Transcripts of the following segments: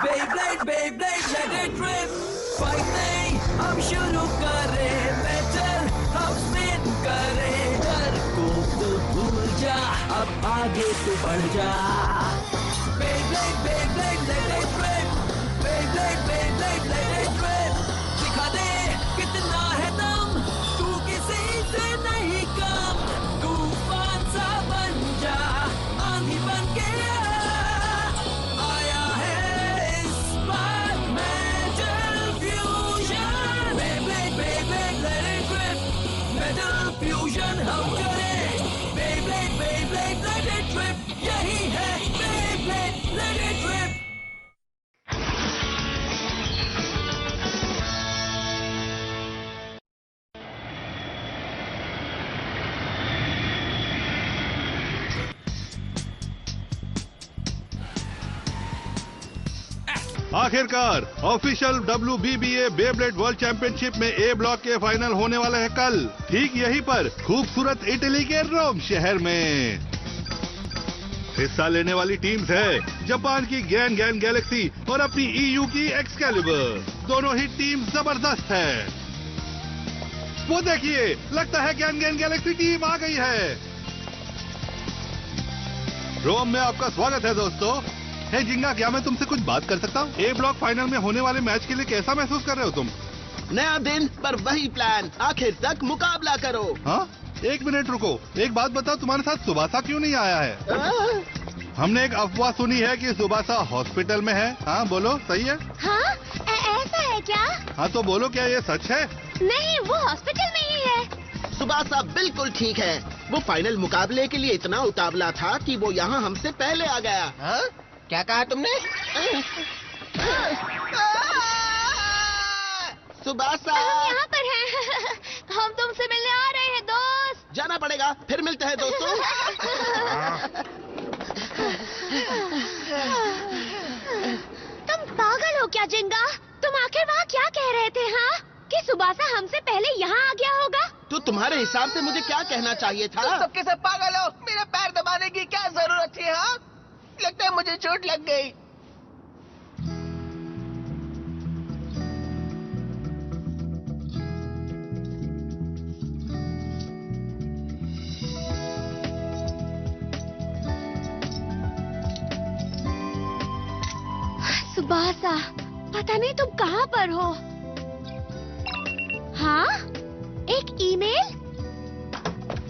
Beyblade, Beyblade, let it rip. Fight नहीं, हम शुरू करें. Metal, हम spin करें. डर को तो भूल जा, अब आगे तो बढ़ जा. Beyblade, Beyblade, let it rip. Beyblade, Beyblade, let it rip. दिखा दे कितना है दम, तू किसी से नहीं कम. तूफान सा बन जा, आंधी बन के आया है इस बार metal fusion. Beyblade, Beyblade, let it rip. Metal fusion हम करें. Beyblade, Beyblade, let it rip. यही है Beyblade, let it rip. आखिरकार official WBBA Beyblade world championship में ए ब्लॉक के फाइनल होने वाले हैं कल, ठीक यहीं पर खूबसूरत इटली के रोम शहर में. हिस्सा लेने वाली टीम्स है जापान की गैन गैन गैलेक्सी और अपनी EU की एक्सकैलिबर. दोनों ही टीम जबरदस्त है. वो देखिए, लगता है गैन गैन गैलेक्सी टीम आ गई है. रोम में आपका स्वागत है दोस्तों. हे जिंगा, क्या मैं तुमसे कुछ बात कर सकता हूँ? ए ब्लॉक फाइनल में होने वाले मैच के लिए कैसा महसूस कर रहे हो तुम? नया दिन पर वही प्लान, आखिर तक मुकाबला करो. हाँ, एक मिनट रुको. एक बात बताओ, तुम्हारे साथ सुबासा क्यों नहीं आया है? हमने एक अफवाह सुनी है कि सुबासा हॉस्पिटल में है. हाँ बोलो, सही है? हाँ, ऐसा है क्या? हाँ तो बोलो, क्या ये सच है? नहीं, वो हॉस्पिटल में ही है. सुबासा बिल्कुल ठीक है. वो फाइनल मुकाबले के लिए इतना उतावला था कि वो यहाँ हमसे पहले आ गया. हाँ? क्या कहा तुमने? सुबासा, हम यहाँ पर हैं. हम तुमसे मिलने आ रहे हैं दोस्त. जाना पड़ेगा, फिर मिलते हैं दोस्तों. तुम पागल हो क्या जिंगा? तुम आखिर वहाँ क्या कह रहे थे? हाँ, कि सुबासा हमसे पहले यहाँ आ गया होगा? तो तुम्हारे हिसाब से मुझे क्या कहना चाहिए था? तुम सबके सब पागल हो. मेरे पैर दबाने की क्या जरूरत थी? हाँ, लगता है मुझे चोट लग गई. सुबासा, पता नहीं तुम कहाँ पर हो. हाँ, एक ईमेल.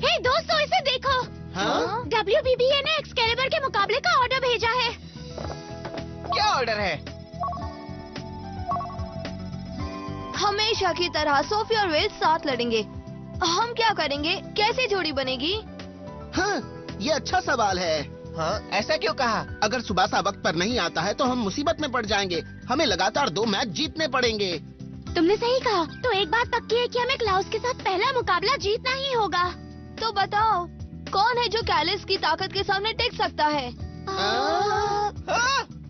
हे दोस्तों, इसे देखो. हाँ? WBBA ने एक्सकैलिबर के मुकाबले का ऑर्डर भेजा है. क्या ऑर्डर है? हमेशा की तरह सोफी और वेल्स साथ लड़ेंगे. हम क्या करेंगे? कैसे जोड़ी बनेगी? हाँ, ये अच्छा सवाल है. हाँ, ऐसा क्यों कहा? अगर सुबासा वक्त पर नहीं आता है तो हम मुसीबत में पड़ जाएंगे. हमें लगातार 2 मैच जीतने पड़ेंगे. तुमने सही कहा. तो एक बात पक्की है कि हमें क्लाउस के साथ पहला मुकाबला जीतना ही होगा. तो बताओ, कौन है जो कैलिस की ताकत के सामने टिक सकता है? हाँ?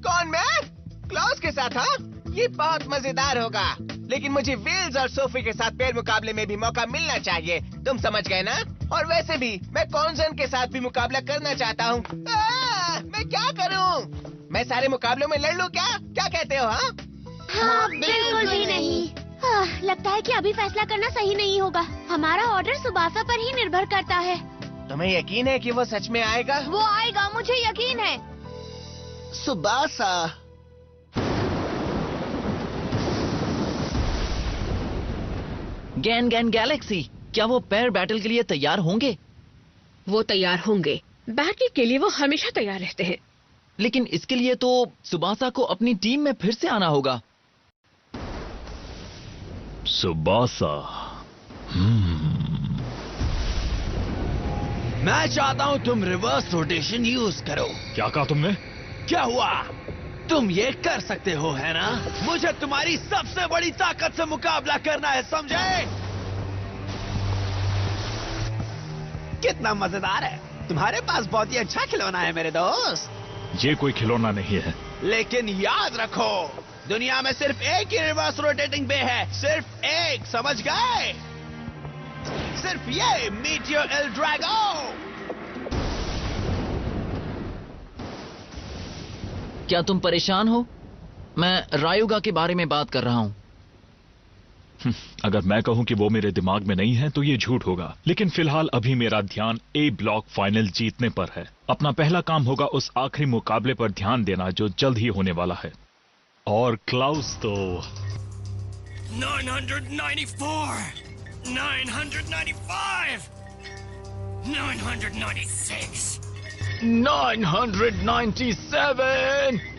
कौन, मैं? क्लाउस के साथ? हाँ, ये बहुत मजेदार होगा. लेकिन मुझे विल्स और सोफी के साथ पैर मुकाबले में भी मौका मिलना चाहिए. तुम समझ गए ना? और वैसे भी मैं कॉन्सन के साथ भी मुकाबला करना चाहता हूँ. मैं क्या करूँ? मैं सारे मुकाबलों में लड़ लूँ क्या? क्या कहते हो? हाँ, हाँ, बिल्कुल भी नहीं. हाँ, लगता है कि अभी फैसला करना सही नहीं होगा. हमारा ऑर्डर सुबासा पर ही निर्भर करता है. तुम्हें यकीन है कि वो सच में आएगा? वो आएगा, मुझे यकीन है. सुबासा, गैन गैन गैलेक्सी, क्या वो पैर बैटल के लिए तैयार होंगे? वो तैयार होंगे. बैटल के लिए वो हमेशा तैयार रहते हैं. लेकिन इसके लिए तो सुबासा को अपनी टीम में फिर से आना होगा. सुबासा, मैं चाहता हूँ तुम रिवर्स रोटेशन यूज करो. क्या कहा तुमने? क्या हुआ? तुम ये कर सकते हो, है ना? मुझे तुम्हारी सबसे बड़ी ताकत से मुकाबला करना है, समझे? कितना मजेदार है. तुम्हारे पास बहुत ही अच्छा खिलौना है मेरे दोस्त. ये कोई खिलौना नहीं है. लेकिन याद रखो, दुनिया में सिर्फ एक ही रिवर्स रोटेटिंग बे है. सिर्फ एक, समझ गए? सिर्फ ये मीटियोर एल ड्रैगो. क्या तुम परेशान हो? मैं रायुगा के बारे में बात कर रहा हूँ। अगर मैं कहूं कि वो मेरे दिमाग में नहीं है तो ये झूठ होगा, लेकिन फिलहाल अभी मेरा ध्यान ए ब्लॉक फाइनल जीतने पर है। अपना पहला काम होगा उस आखिरी मुकाबले पर ध्यान देना जो जल्द ही होने वाला है। और क्लाउस तो 994, 995, 996, 997।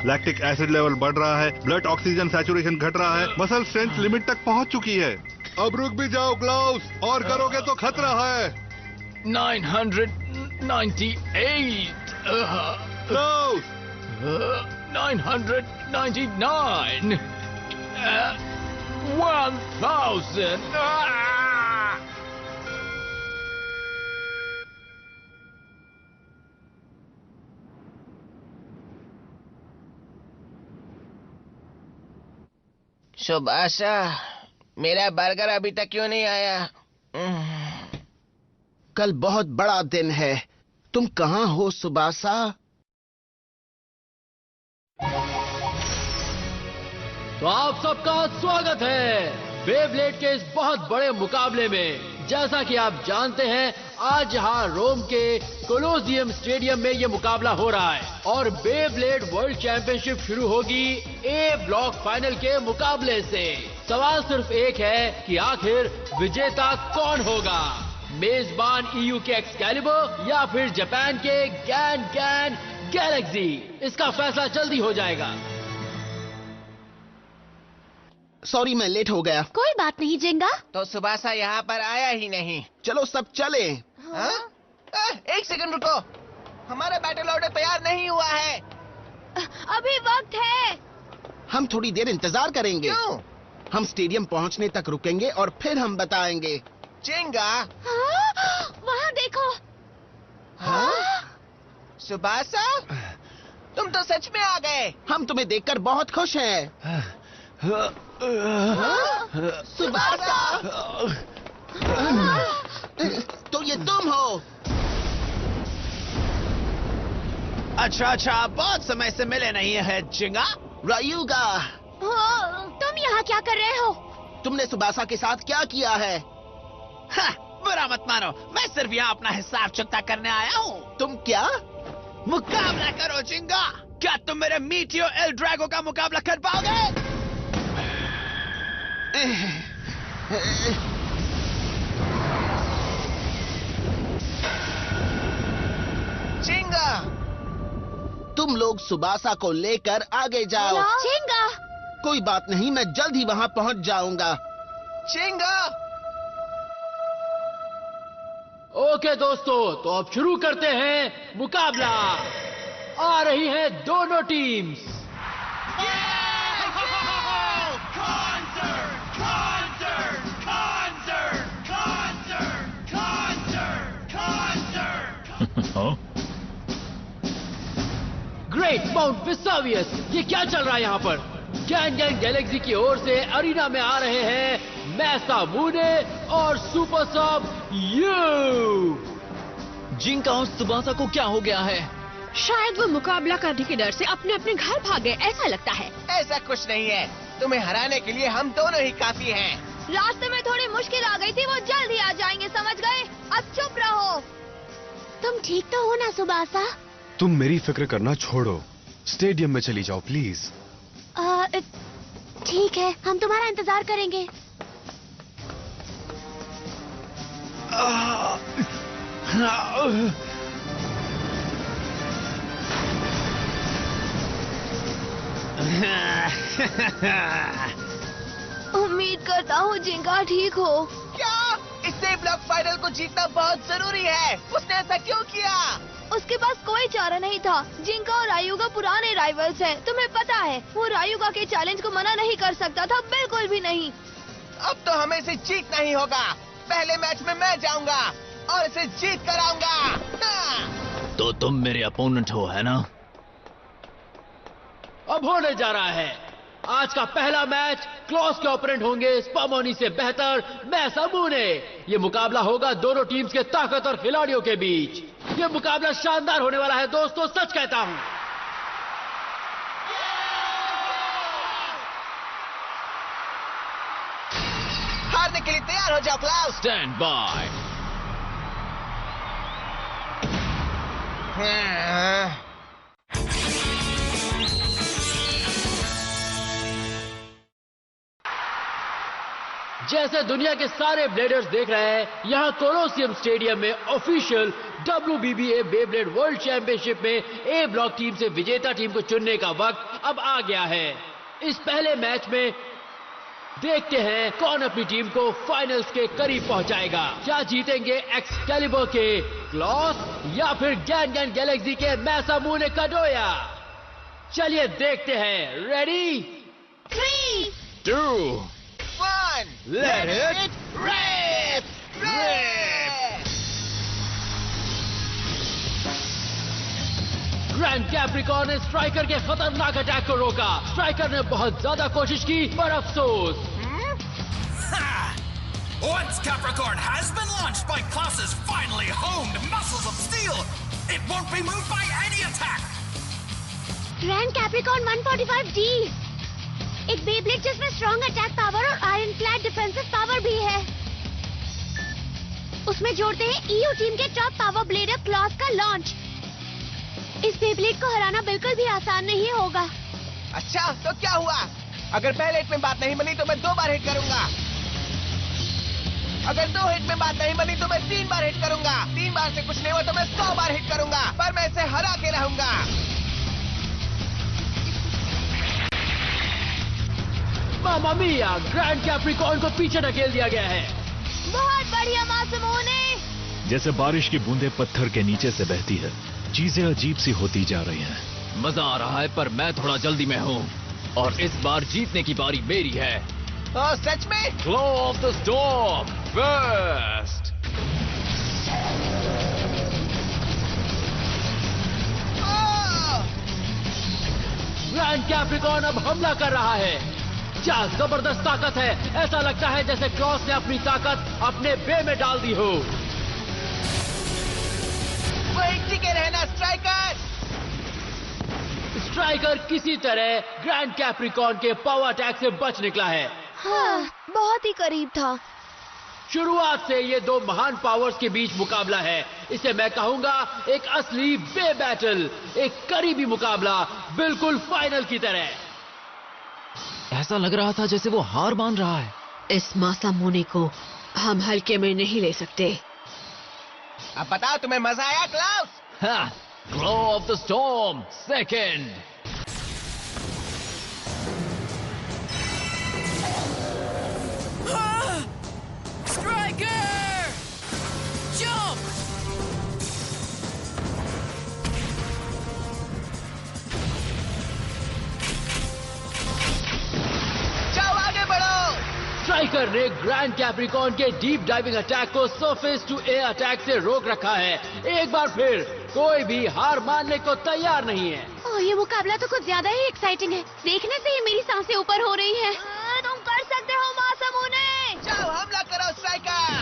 लैक्टिक एसिड लेवल बढ़ रहा है, ब्लड ऑक्सीजन सैचुरेशन घट रहा है, मसल स्ट्रेंथ लिमिट तक पहुंच चुकी है। अब रुक भी जाओ क्लाउस, और करोगे तो खतरा है। 998। क्लाउस 999। 1000। सुबासा, मेरा बर्गर अभी तक क्यों नहीं आया? कल बहुत बड़ा दिन है। तुम कहाँ हो सुबासा? तो आप सबका स्वागत है बेब्लेड के इस बहुत बड़े मुकाबले में। जैसा कि आप जानते हैं, आज यहाँ रोम के कोलोसियम स्टेडियम में ये मुकाबला हो रहा है और बेब्लेड वर्ल्ड चैंपियनशिप शुरू होगी ए ब्लॉक फाइनल के मुकाबले से। सवाल सिर्फ एक है कि आखिर विजेता कौन होगा, मेजबान ईयू के एक्सकैलिबर या फिर जापान के गैन गैलेक्सी। इसका फैसला जल्दी हो जाएगा। सॉरी, मैं लेट हो गया। कोई बात नहीं जिंगा। तो सुबासा यहाँ पर आया ही नहीं। चलो सब चले। एक सेकंड रुको, हमारा बैटल ऑर्डर तैयार नहीं हुआ है। अभी वक्त है। हम थोड़ी देर इंतजार करेंगे। क्यों? हम स्टेडियम पहुंचने तक रुकेंगे और फिर हम बताएंगे। जिंगा, वहाँ देखो। सुबासा, तुम तो सच में आ गए। हम तुम्हें देखकर बहुत खुश हैं। सुबासा, तो ये तुम हो। अच्छा, बहुत समय से मिले नहीं है जिंगा। रायुगा, तुम यहाँ क्या कर रहे हो? तुमने सुबासा के साथ क्या किया है? बुरा मत मानो, मैं सिर्फ यहाँ अपना हिसाब चुकता करने आया हूँ। तुम क्या? मुकाबला करो जिंगा। क्या तुम मेरे मीटियो एल ड्रैगो का मुकाबला कर पाओगे? जिंगा, तुम लोग सुबासा को लेकर आगे जाओ। जिंगा, कोई बात नहीं, मैं जल्द ही वहाँ पहुँच जाऊंगा। जिंगा। ओके दोस्तों, तो अब शुरू करते हैं मुकाबला। आ रही हैं दोनों टीम्स। ग्रेट माउंट वेसुवियस, ये क्या चल रहा है यहाँ पर? गैंग गैलेक्सी की ओर से अरीना में आ रहे हैं मैसामुने और सुपर सब यू। जिंका और सुबासा को क्या हो गया है? शायद वो मुकाबला करने के डर से अपने अपने घर भागे, ऐसा लगता है। ऐसा कुछ नहीं है, तुम्हें हराने के लिए हम दोनों ही काफी हैं। रास्ते में थोड़ी मुश्किल आ गई थी, वो जल्द ही आ जाएंगे, समझ गए? अब चुप रहो। तुम ठीक तो हो ना सुबासा? तुम मेरी फिक्र करना छोड़ो, स्टेडियम में चली जाओ प्लीज। ठीक है, हम तुम्हारा इंतजार करेंगे। उम्मीद करता हूँ जिंगा ठीक हो। क्या? इससे ब्लॉक फाइनल को जीतना बहुत जरूरी है। उसने ऐसा क्यों किया? उसके पास कोई चारा नहीं था। जिंका और रायुगा पुराने राइवल्स हैं, तुम्हें पता है। वो रायुगा के चैलेंज को मना नहीं कर सकता था, बिल्कुल भी नहीं। अब तो हमें इसे जीतना ही होगा। पहले मैच में मैं जाऊंगा और इसे जीत कर आऊंगा। तो तुम मेरे अपोनेंट हो, है ना? अब होने जा रहा है आज का पहला मैच। क्लॉस के ओपोनेंट होंगे स्पामोनी से बेहतर मैसामुने। ये मुकाबला होगा दोनों टीम्स के ताकतवर खिलाड़ियों के बीच। ये मुकाबला शानदार होने वाला है दोस्तों, सच कहता हूं। मारने के लिए तैयार हो जाओ क्लाउस। Stand by. जैसे दुनिया के सारे ब्लेडर्स देख रहे हैं, यहाँ कोलोसियम स्टेडियम में official WBBA Beyblade world championship में ए ब्लॉक टीम से विजेता टीम को चुनने का वक्त अब आ गया है। इस पहले मैच में देखते हैं कौन अपनी टीम को फाइनल्स के करीब पहुंचाएगा। क्या जीतेंगे एक्सकैलिबर के क्लॉस या फिर गैन गैलेक्सी के मैसामुने काडोया? चलिए देखते हैं। Ready 3, 2, 1, let it rip! Grand Capricorn ने स्ट्राइकर के खतरनाक अटैक को रोका। स्ट्राइकर ने बहुत ज्यादा कोशिश की पर अफसोस। Once Capricorn has been launched by Klaus's finely honed muscles of steel, it won't be moved by any attack. Grand Capricorn 145D, एक बेब्लेड जिसमें स्ट्रॉन्ग अटैक पावर और आयरन क्लैड डिफेंसिव पावर भी है। उसमें जोड़ते हैं EU टीम के top power bladder Claus का लॉन्च। इस बेब्लेड को हराना बिल्कुल भी आसान नहीं होगा। अच्छा, तो क्या हुआ? अगर पहले हिट में बात नहीं बनी तो मैं 2 बार हिट करूंगा। अगर 2 हिट में बात नहीं बनी तो मैं 3 बार हिट करूंगा। 3 बार से कुछ नहीं हुआ तो मैं 100 बार हिट करूंगा, पर मैं इसे हरा के रहूंगा। मामा मिया, ग्रैंड कैप्रिकॉर्न को पीछे ढकेल दिया गया है। बहुत बढ़िया मासूमोने। जैसे बारिश की बूंदें पत्थर के नीचे से बहती है, चीजें अजीब सी होती जा रही हैं। मजा आ रहा है पर मैं थोड़ा जल्दी में हूँ और इस बार जीतने की बारी मेरी है। ओह, सच में? Claw of the storm first. Grand Capricorn अब हमला कर रहा है। क्या जबरदस्त ताकत है। ऐसा लगता है जैसे क्रॉस ने अपनी ताकत अपने बे में डाल दी हो। वही टिके रहना स्ट्राइकर। स्ट्राइकर किसी तरह ग्रैंड कैप्रिकॉर्न के पावर अटैक से बच निकला है। हाँ, बहुत ही करीब था। शुरुआत से ये 2 महान पावर्स के बीच मुकाबला है। इसे मैं कहूंगा एक असली बे बैटल, एक करीबी मुकाबला, बिल्कुल फाइनल की तरह। ऐसा लग रहा था जैसे वो हार मान रहा है। इस मासामुने को हम हल्के में नहीं ले सकते। अब बताओ, तुम्हें मजा आया क्लाउस? हाँ, claw of the storm second. Striker! Jump! जाओ, आगे बढ़ो। स्ट्राइकर ने ग्रैंड कैप्रिकॉर्न के डीप डाइविंग अटैक को सरफेस टू एयर अटैक से रोक रखा है। एक बार फिर कोई भी हार मानने को तैयार नहीं है। ओह, ये मुकाबला तो कुछ ज्यादा ही एक्साइटिंग है। देखने से ही मेरी सांसें ऊपर हो रही हैं। तुम कर सकते हो मासूमोने। जाओ, हमला करो स्ट्राइकर।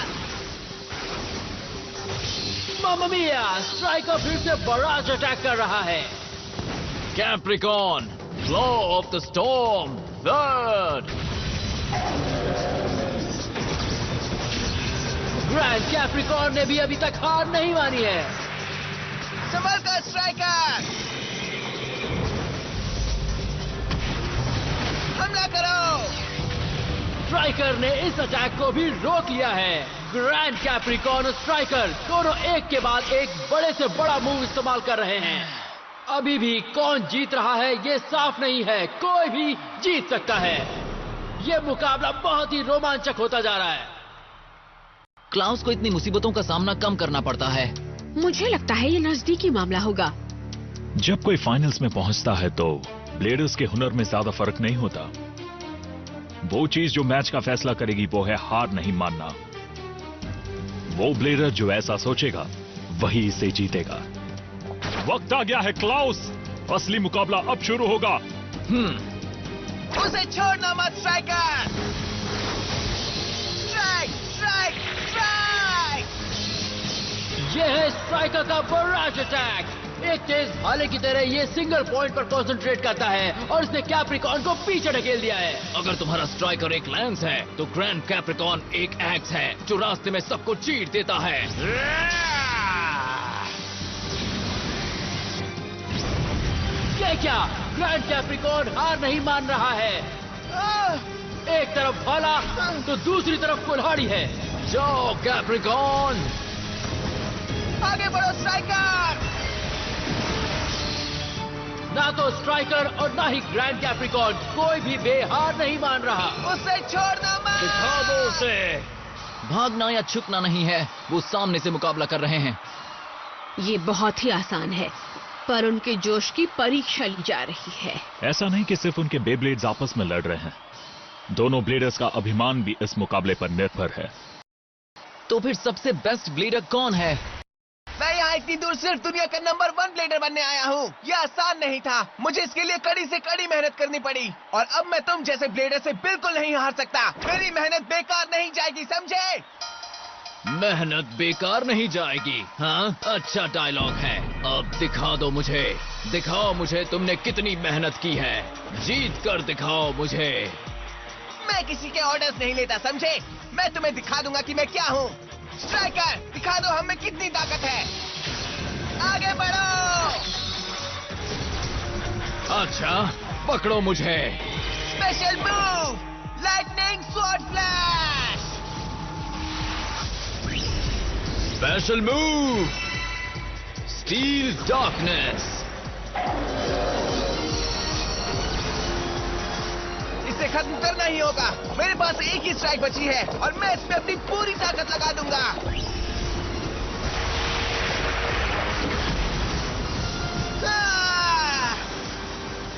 मामा मिया, स्ट्राइकर फिर से बराज अटैक कर रहा है। Capricorn, claw of the storm third. Grand Capricorn ने भी अभी तक हार नहीं मानी है। संभल कर स्ट्राइकर। हमला करो। स्ट्राइकर ने इस अटैक को भी रोक लिया है। ग्रैंड कैप्रिकॉर्न और स्ट्राइकर दोनों एक के बाद एक बड़े से बड़ा मूव इस्तेमाल कर रहे हैं। अभी भी कौन जीत रहा है ये साफ नहीं है। कोई भी जीत सकता है। ये मुकाबला बहुत ही रोमांचक होता जा रहा है। क्लाउस को इतनी मुसीबतों का सामना कम करना पड़ता है। मुझे लगता है ये नजदीकी मामला होगा। जब कोई फाइनल्स में पहुंचता है तो ब्लेडर्स के हुनर में ज्यादा फर्क नहीं होता। वो चीज जो मैच का फैसला करेगी वो है हार नहीं मानना। वो ब्लेडर जो ऐसा सोचेगा वही इसे जीतेगा। वक्त आ गया है क्लाउस, असली मुकाबला अब शुरू होगा। उसे छोड़ना मत स्ट्राइकर। Strike, strike, strike. ये है स्ट्राइकर का बराज अटैक। एक तेज भाले की तरह ये सिंगल पॉइंट पर कंसंट्रेट करता है और इसने कैप्रिकॉन को पीछे ढकेल दिया है। अगर तुम्हारा स्ट्राइकर एक लैंस है तो ग्रैंड कैप्रिकॉन एक एक्स है जो रास्ते में सबको चीर देता है। ये क्या, ग्रैंड कैप्रिकॉन हार नहीं मान रहा है। एक तरफ भाला तो दूसरी तरफ कुल्हाड़ी है। जाओ कैप्रिकॉन, आगे बढ़ो स्ट्राइकर। ना तो स्ट्राइकर और ना ही ग्रैंड कैप्रिकॉन, कोई भी बेहार नहीं मान रहा। उसे छोड़ना मत। दिखा दो उसे। भागना या छुपना नहीं है, वो सामने से मुकाबला कर रहे हैं। ये बहुत ही आसान है, पर उनके जोश की परीक्षा ली जा रही है। ऐसा नहीं कि सिर्फ उनके बेब्लेड्स आपस में लड़ रहे हैं, दोनों ब्लेडर्स का अभिमान भी इस मुकाबले पर निर्भर है। तो फिर सबसे बेस्ट ब्लेडर कौन है? मैं यहाँ इतनी दूर सिर्फ दुनिया का नंबर 1 ब्लेडर बनने आया हूँ। यह आसान नहीं था, मुझे इसके लिए कड़ी से कड़ी मेहनत करनी पड़ी और अब मैं तुम जैसे ब्लेडर से बिल्कुल नहीं हार सकता। मेरी मेहनत बेकार नहीं जाएगी, समझे? मेहनत बेकार नहीं जाएगी, हाँ? अच्छा डायलॉग है। अब दिखा दो मुझे, दिखाओ मुझे तुमने कितनी मेहनत की है। जीत कर दिखाओ मुझे। मैं किसी के ऑर्डर्स नहीं लेता, समझे? मैं तुम्हें दिखा दूंगा कि मैं क्या हूँ। स्ट्राइकर, दिखा दो हमें कितनी ताकत है। आगे बढ़ो। अच्छा, पकड़ो मुझे। Special move, lightning sword flash. Special move, steel darkness. इसे खत्म करना ही होगा। मेरे पास एक ही स्ट्राइक बची है और मैं इसमें अपनी पूरी ताकत लगा दूंगा।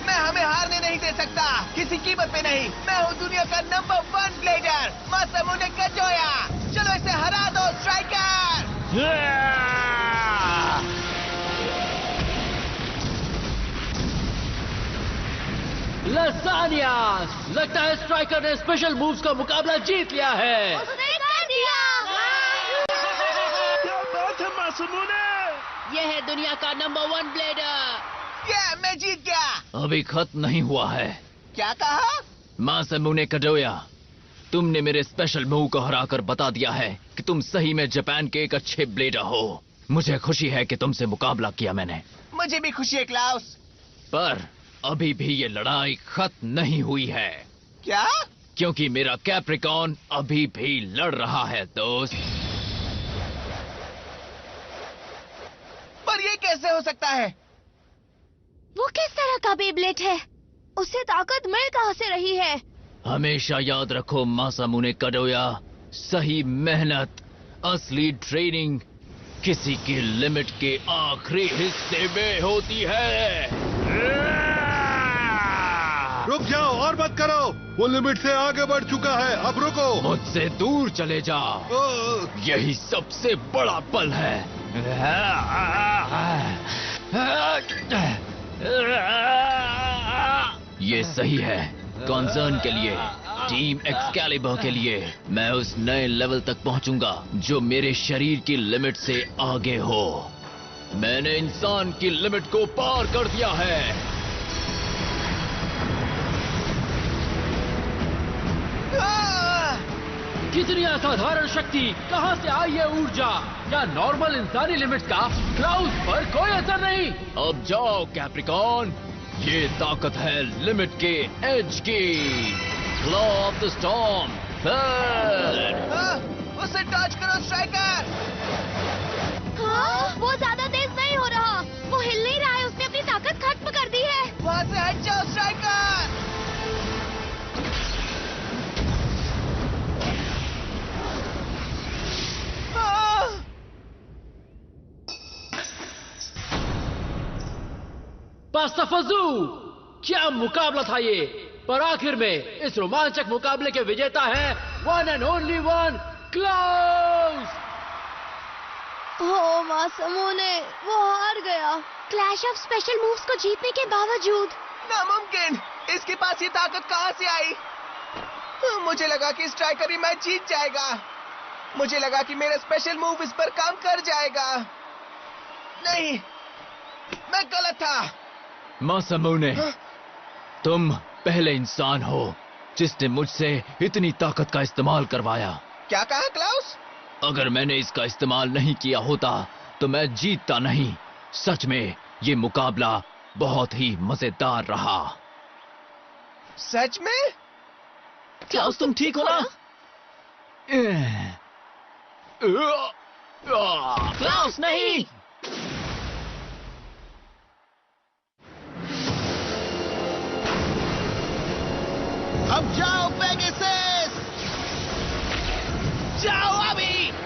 मैं हमें हारने नहीं दे सकता, किसी कीमत पे नहीं। मैं हूँ दुनिया का नंबर 1 ब्लेडर, मासामुने काडोया। चलो इसे हरा दो स्ट्राइकर। लसानिया, लगता है स्ट्राइकर ने स्पेशल मूव्स का मुकाबला जीत लिया है। उसने कर दिया। क्या बात है मासूमुने? यह है दुनिया का नंबर 1 ब्लेडर। मैं जीत गया। अभी खत्म नहीं हुआ है। क्या कहा? मासामुने काडोया, तुमने मेरे स्पेशल मूव को हराकर बता दिया है कि तुम सही में जापान के एक अच्छे ब्लेडर हो। मुझे खुशी है कि तुमसे मुकाबला किया मैंने। मुझे भी खुशी है क्लाउस। पर अभी भी ये लड़ाई खत्म नहीं हुई है। क्या? क्योंकि मेरा कैप्रिकॉन अभी भी लड़ रहा है दोस्त। पर ये कैसे हो सकता है? वो किस तरह का बेब्लेड है? उसे ताकत मिल कहां से रही है? हमेशा याद रखो मासामुने काडोया, सही मेहनत, असली ट्रेनिंग किसी की लिमिट के आखिरी हिस्से में होती है। रुक जाओ और मत करो, वो लिमिट से आगे बढ़ चुका है, अब रुको। मुझसे दूर चले जाओ, यही सबसे बड़ा पल है। ये सही है कॉन्सर्न के लिए, टीम एक्सकैलिबर के लिए। मैं उस नए लेवल तक पहुंचूंगा जो मेरे शरीर की लिमिट से आगे हो। मैंने इंसान की लिमिट को पार कर दिया है। कितनी असाधारण शक्ति, कहां से आई ये ऊर्जा? या नॉर्मल इंसानी लिमिट्स का क्लाउस पर कोई असर नहीं। अब जाओ कैप्रिकॉन, ये ताकत है लिमिट के एज की। क्लॉ ऑफ द स्टॉर्म, उसे डॉज करो स्ट्राइकर। हाँ, वो ज्यादा तेज नहीं हो रहा, वो हिल नहीं रहा है, उसने अपनी ताकत खत्म कर दी है। वहाँ से हट जाओ स्ट्राइकर। पास्ताफाजू, क्या मुकाबला था ये। पर आखिर में इस रोमांचक मुकाबले के विजेता है one and only one Klaus. Oh Masamune, वो हार गया। क्लैश ऑफ स्पेशल मूव्स को जीतने के बावजूद। नामुमकिन, इसके पास ये ताकत कहाँ से आई? मुझे लगा कि स्ट्राइकर ही मैच जीत जाएगा। मुझे लगा कि मेरा स्पेशल मूव इस पर काम कर जाएगा। नहीं, मैं गलत था। मासामुने, तुम पहले इंसान हो जिसने मुझसे इतनी ताकत का इस्तेमाल करवाया। क्या कहा क्लाउस? अगर मैंने इसका इस्तेमाल नहीं किया होता तो मैं जीतता नहीं। सच में ये मुकाबला बहुत ही मजेदार रहा। सच में? क्लाउस, तुम ठीक हो ना? क्लाउस नहीं। अब जाओ पेगासस! जाओ अभी।